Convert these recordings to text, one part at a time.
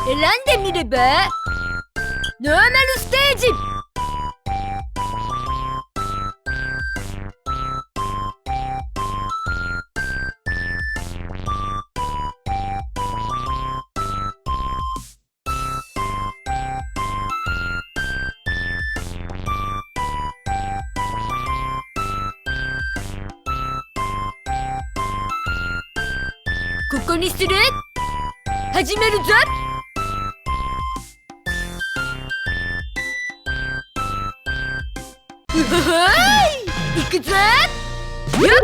選んでみれば？ノーマルステージ。ここにする？始めるぞ。うほほーい、行くぞ。よっ、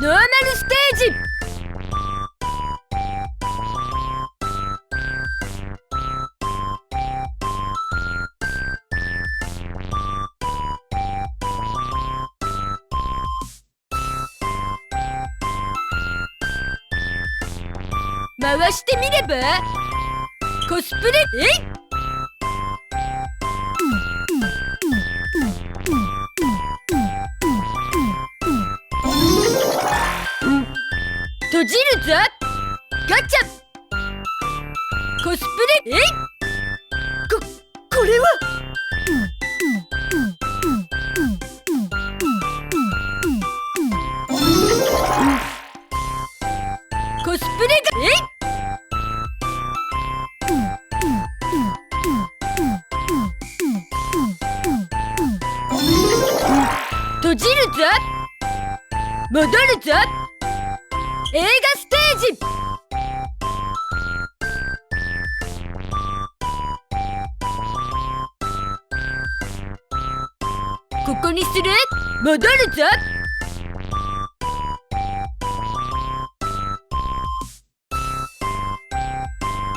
ノーマルステージ。回してみれば？コスプレ、閉じるぞ。ガチャ。コスプレ、これは。コスプレが、閉じるぞ。戻るぞ。映画ステージ。ここにする？戻るぞ。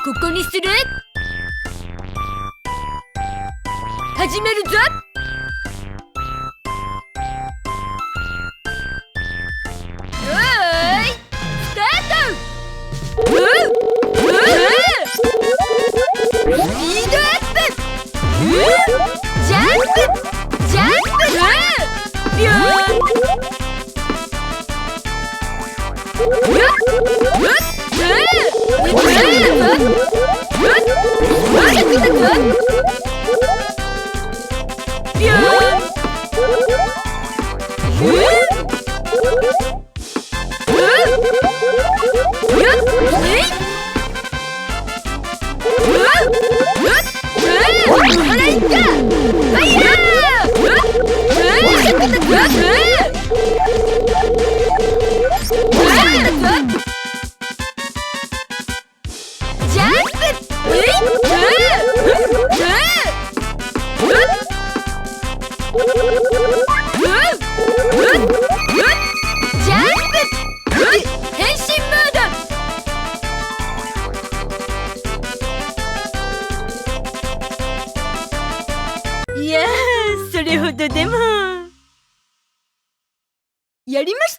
ここにする？始めるぞ。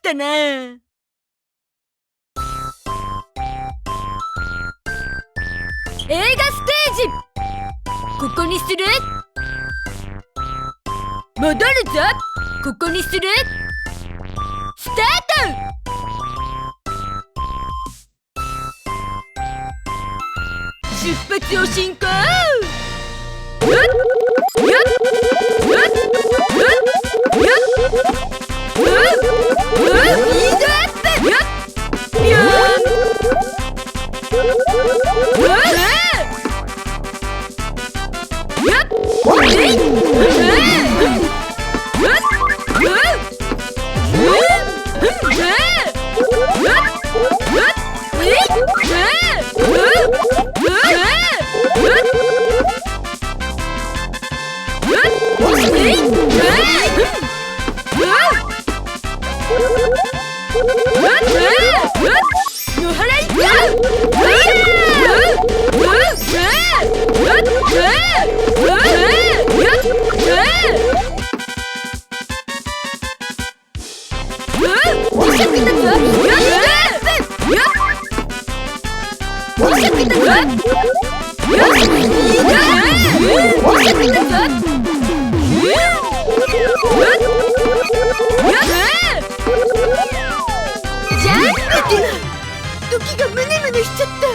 ったな。映画ステージ、ここにする？戻るぞ。ここにする？スタート！出発を進行！時がムネムネしちゃった。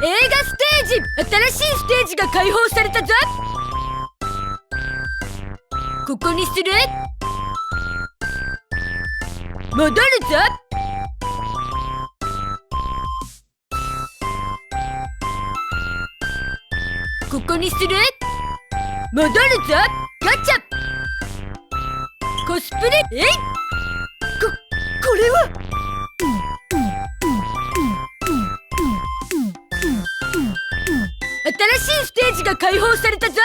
映画ステージ、新しいステージが開放されたぞ。ここにする？戻るぞ。ここにする？戻るぞ。ガチャ。コスプレ、えい！これは！新しいステージが開放されたぞ。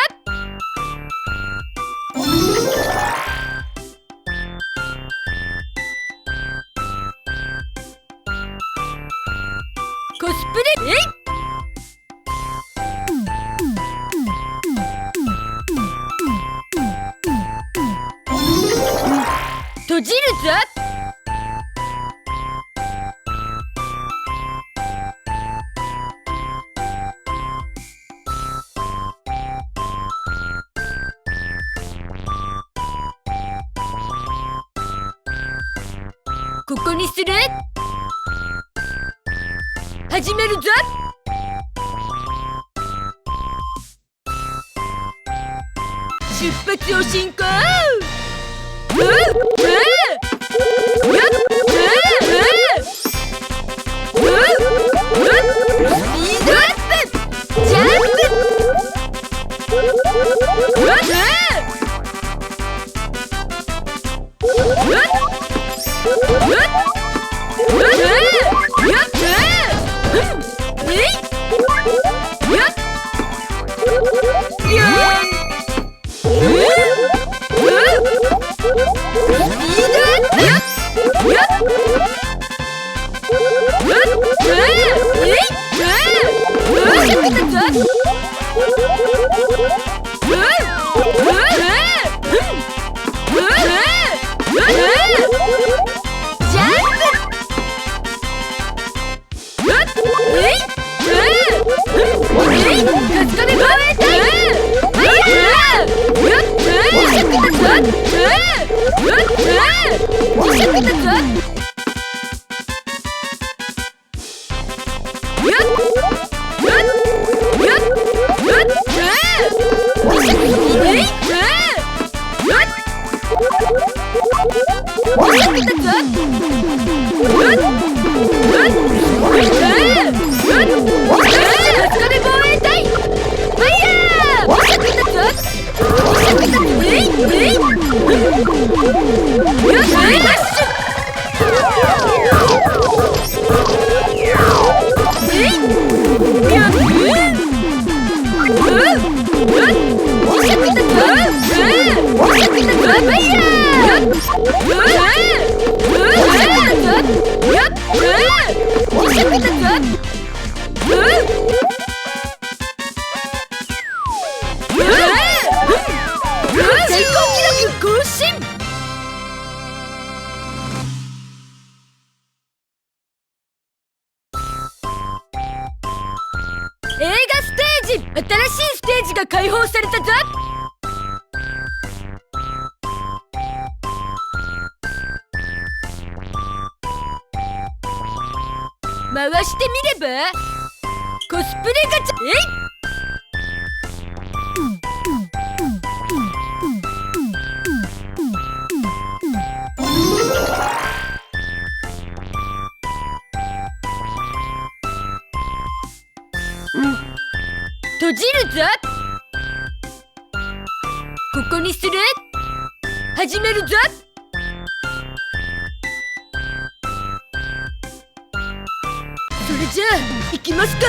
コスプレ、えい！閉じるぞ。ここにする？始めるぞ。出発を進行！新しいステージが開放されたぞ。回してみればコスプレガチャ閉じるぞ。ここにする。始めるぞ。それじゃあ行きますか。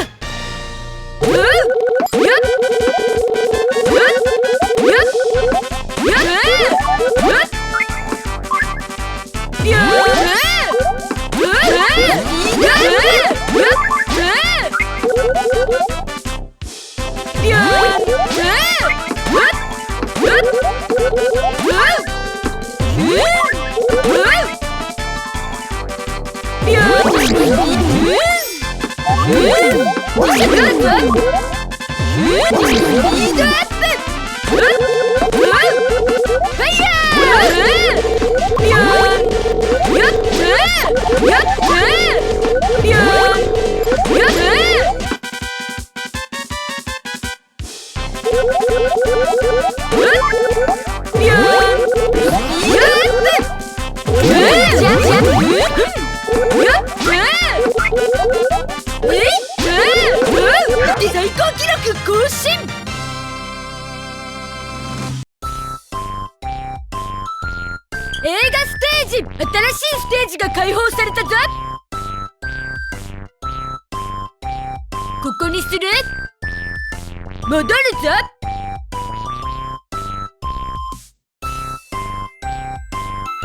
最高記録更新。映画ステージ新しいステージが開放されたぞ。ここにする。戻るぞ。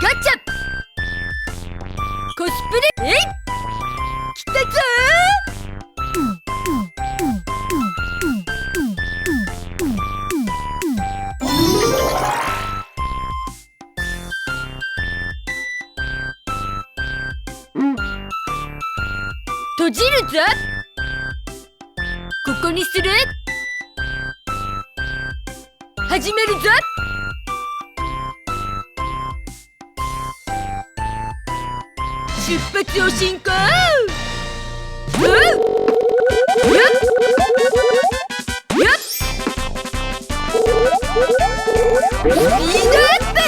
ガチャコスプレ来たぞ閉じるぞ。ここにする。始めるぞ。出発を進行。スピードアップ。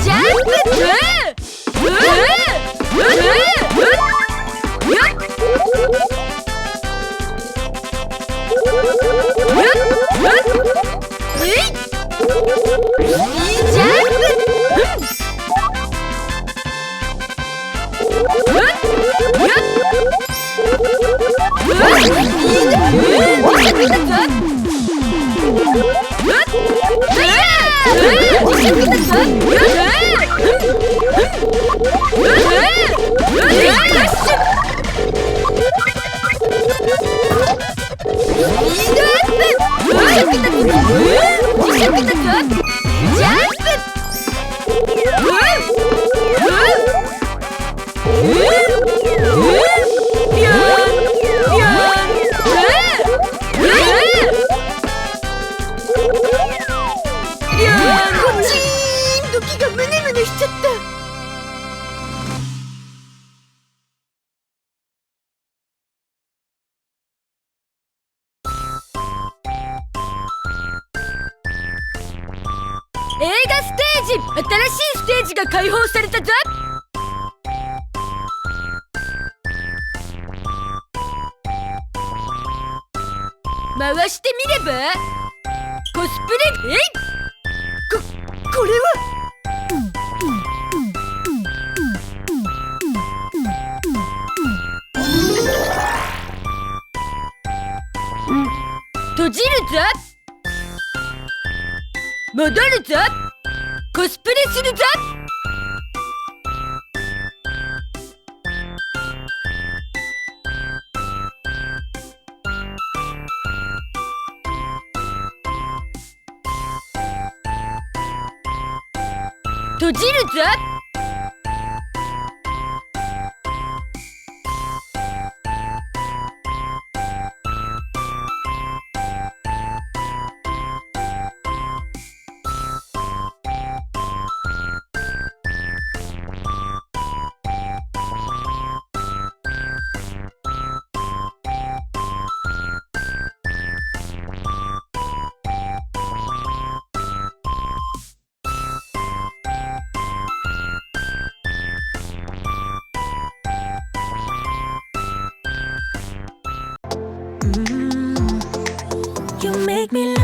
ジャンプ。映画ステージ新しいステージが開放されたぞ。回してみればコスプレこれは閉じるぞ。戻るぞ。コスプレするぞ。閉じるぞ。me